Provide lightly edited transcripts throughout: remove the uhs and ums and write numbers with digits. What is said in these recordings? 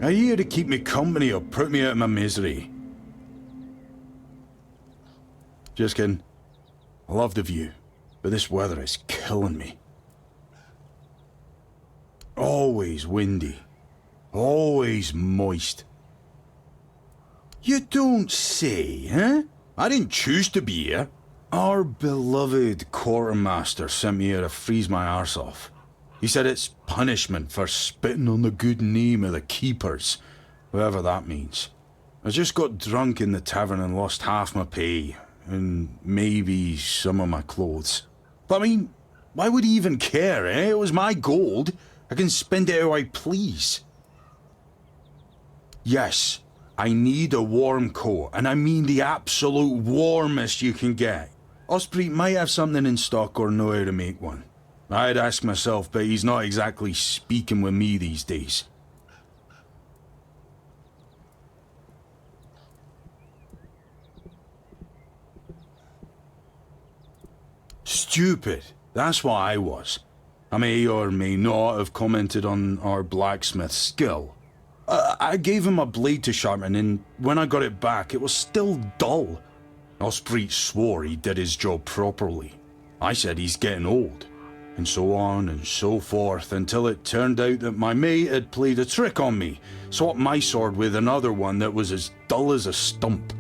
Are you here to keep me company or put me out of my misery? Just kidding. I love the view, but this weather is killing me. Always windy. Always moist. You don't say, huh? I didn't choose to be here. Our beloved quartermaster sent me here to freeze my arse off. He said it's punishment for spitting on the good name of the keepers, whatever that means. I just got drunk in the tavern and lost half my pay, and maybe some of my clothes. But I mean, why would he even care, eh? It was my gold. I can spend it how I please. Yes, I need a warm coat, and I mean the absolute warmest you can get. Osprey might have something in stock or know how to make one. I'd ask myself, but he's not exactly speaking with me these days. Stupid. That's what I was. I may or may not have commented on our blacksmith's skill. I gave him a blade to sharpen, and when I got it back, it was still dull. Osprey swore he did his job properly. I said he's getting old, and so on and so forth, until it turned out that my mate had played a trick on me, swapped my sword with another one that was as dull as a stump.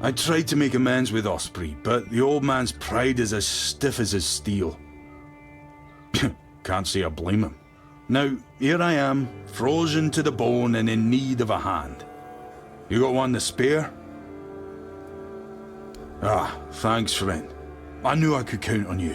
I tried to make amends with Osprey, but the old man's pride is as stiff as his steel. Can't say I blame him. Now, here I am, frozen to the bone and in need of a hand. You got one to spare? Ah, thanks, friend. I knew I could count on you.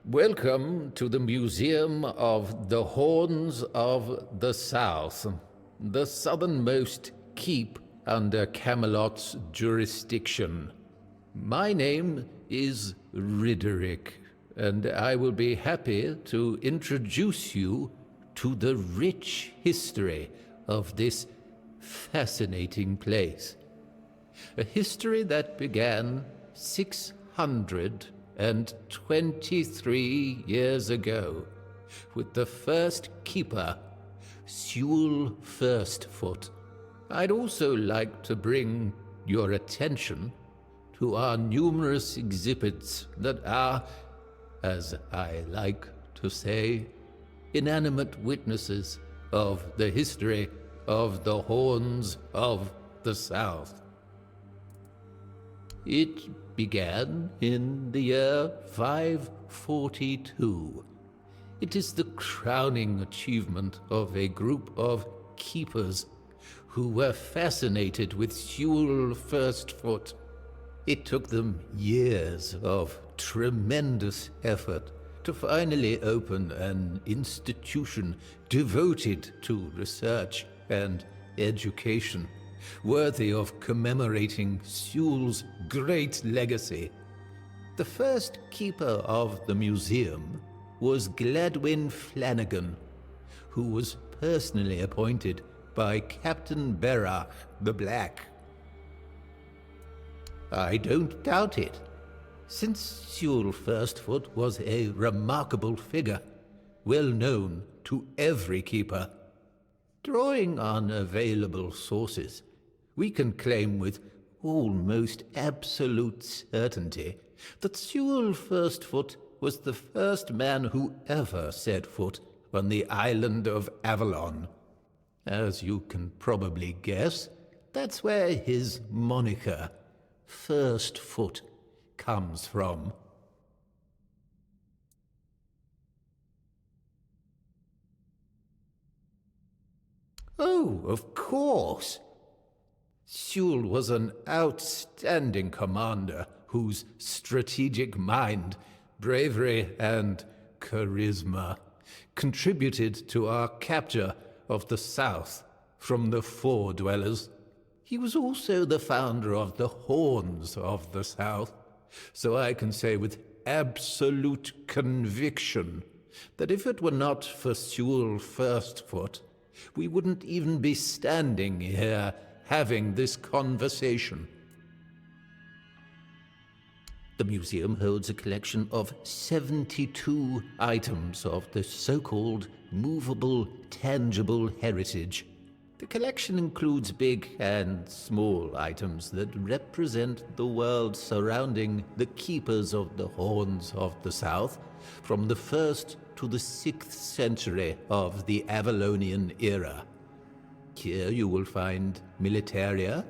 Welcome to the Museum of the Horns of the South, the southernmost keep under Camelot's jurisdiction. My name is Ridderick, and I will be happy to introduce you to the rich history of this fascinating place. A history that began 623 years ago with the first keeper, Sewell Firstfoot. I'd also like to bring your attention to our numerous exhibits that are, as I like to say, inanimate witnesses of the history of the Horns of the South. It began in the year 542. It is the crowning achievement of a group of keepers who were fascinated with Sewell Firstfoot. It took them years of tremendous effort to finally open an institution devoted to research and education, worthy of commemorating Sewell's great legacy. The first keeper of the museum was Gladwin Flanagan, who was personally appointed by Captain Berrach the Black. I don't doubt it, since Sewell Firstfoot was a remarkable figure, well known to every keeper. Drawing on available sources, we can claim with almost absolute certainty that Sewell Firstfoot was the first man who ever set foot on the island of Avalon. As you can probably guess, that's where his moniker, Firstfoot, comes from. Oh, of course. Sewell was an outstanding commander whose strategic mind, bravery, and charisma contributed to our capture of the South from the Four Dwellers. He was also the founder of the Horns of the South, so I can say with absolute conviction that if it were not for Sewell Firstfoot, we wouldn't even be standing here having this conversation. The museum holds a collection of 72 items of the so-called movable, tangible heritage. The collection includes big and small items that represent the world surrounding the keepers of the Horns of the South from the 1st to the 6th century of the Avalonian era. Here you will find militaria,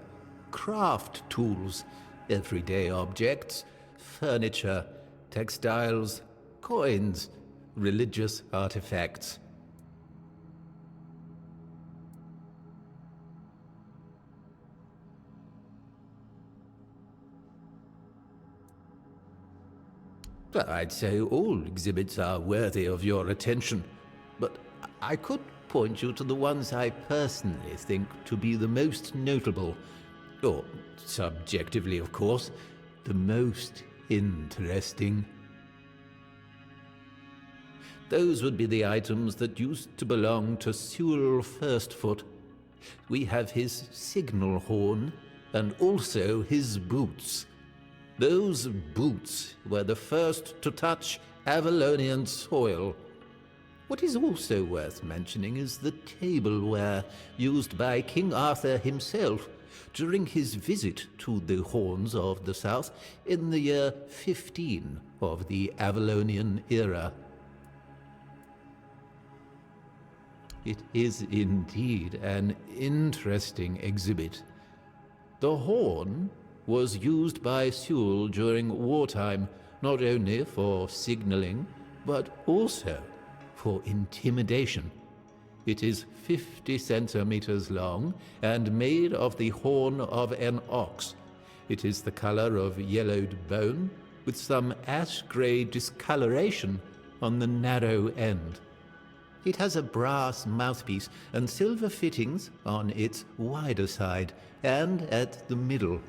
craft tools, everyday objects, furniture, textiles, coins, religious artifacts. I'd say all exhibits are worthy of your attention, but I could point you to the ones I personally think to be the most notable, or, subjectively of course, the most interesting. Those would be the items that used to belong to Sewell Firstfoot. We have his signal horn, and also his boots. Those boots were the first to touch Avalonian soil. What is also worth mentioning is the tableware used by King Arthur himself during his visit to the Horns of the South in the year 15 of the Avalonian era. It is indeed an interesting exhibit. The horn was used by Sewell during wartime, not only for signaling, but also for intimidation. It is 50 centimeters long and made of the horn of an ox. It is the color of yellowed bone, with some ash-gray discoloration on the narrow end. It has a brass mouthpiece and silver fittings on its wider side and at the middle.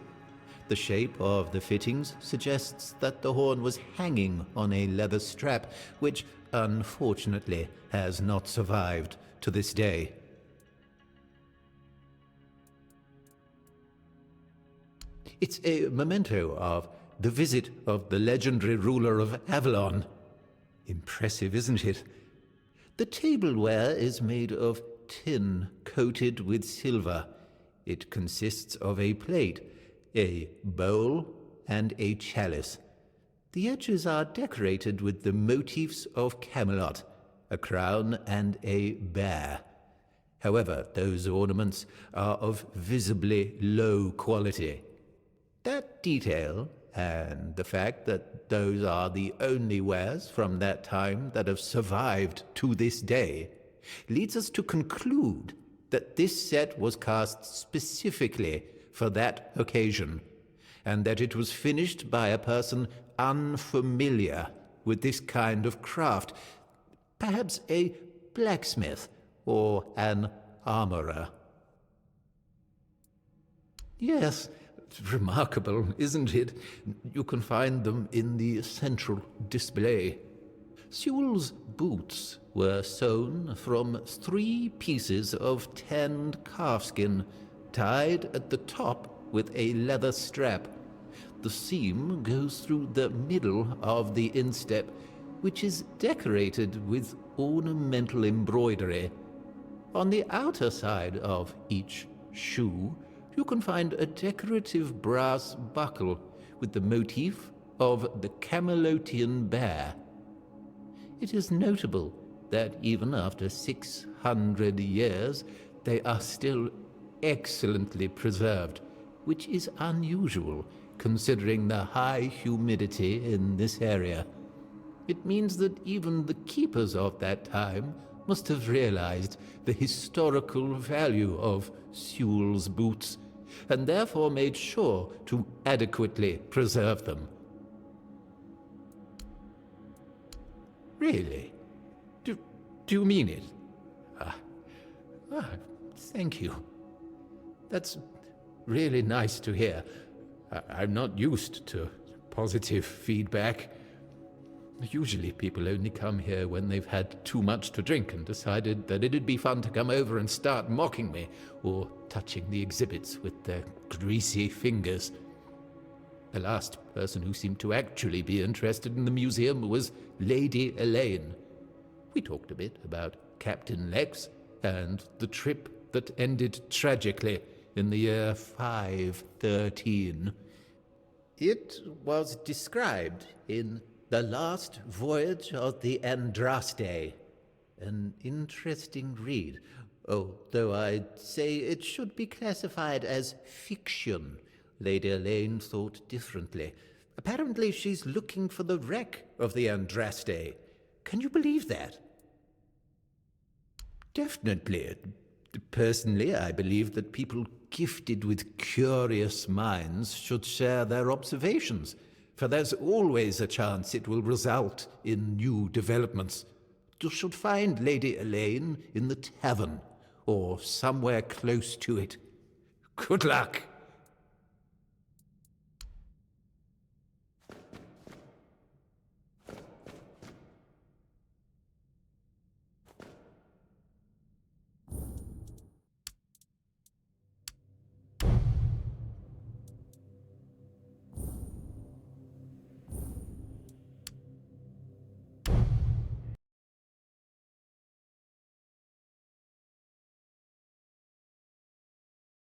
The shape of the fittings suggests that the horn was hanging on a leather strap, which, unfortunately, has not survived to this day. It's a memento of the visit of the legendary ruler of Avalon. Impressive, isn't it? The tableware is made of tin coated with silver. It consists of a plate, a bowl, and a chalice. The edges are decorated with the motifs of Camelot, a crown and a bear. However, those ornaments are of visibly low quality. That detail, and the fact that those are the only wares from that time that have survived to this day, leads us to conclude that this set was cast specifically for that occasion, and that it was finished by a person unfamiliar with this kind of craft, perhaps a blacksmith or an armorer. Yes, it's remarkable, isn't it? You can find them in the central display. Sewell's boots were sewn from 3 pieces of tanned calfskin, tied at the top with a leather strap. The seam goes through the middle of the instep, which is decorated with ornamental embroidery. On the outer side of each shoe, you can find a decorative brass buckle with the motif of the Camelotian bear. It is notable that even after 600 years, they are still excellently preserved, which is unusual considering the high humidity in this area. It means that even the keepers of that time must have realized the historical value of Sewell's boots, and therefore made sure to adequately preserve them. Really? Do you mean it? Thank you. That's really nice to hear. I'm not used to positive feedback. Usually people only come here when they've had too much to drink and decided that it'd be fun to come over and start mocking me, or touching the exhibits with their greasy fingers. The last person who seemed to actually be interested in the museum was Lady Elaine. We talked a bit about Captain Lex and the trip that ended tragically in the year 513. It was described in The Last Voyage of the Andraste. An interesting read, although I'd say it should be classified as fiction. Lady Elaine thought differently. Apparently she's looking for the wreck of the Andraste. Can you believe that? Definitely. Personally, I believe that people gifted with curious minds should share their observations, for there's always a chance it will result in new developments. You should find Lady Elaine in the tavern, or somewhere close to it. Good luck!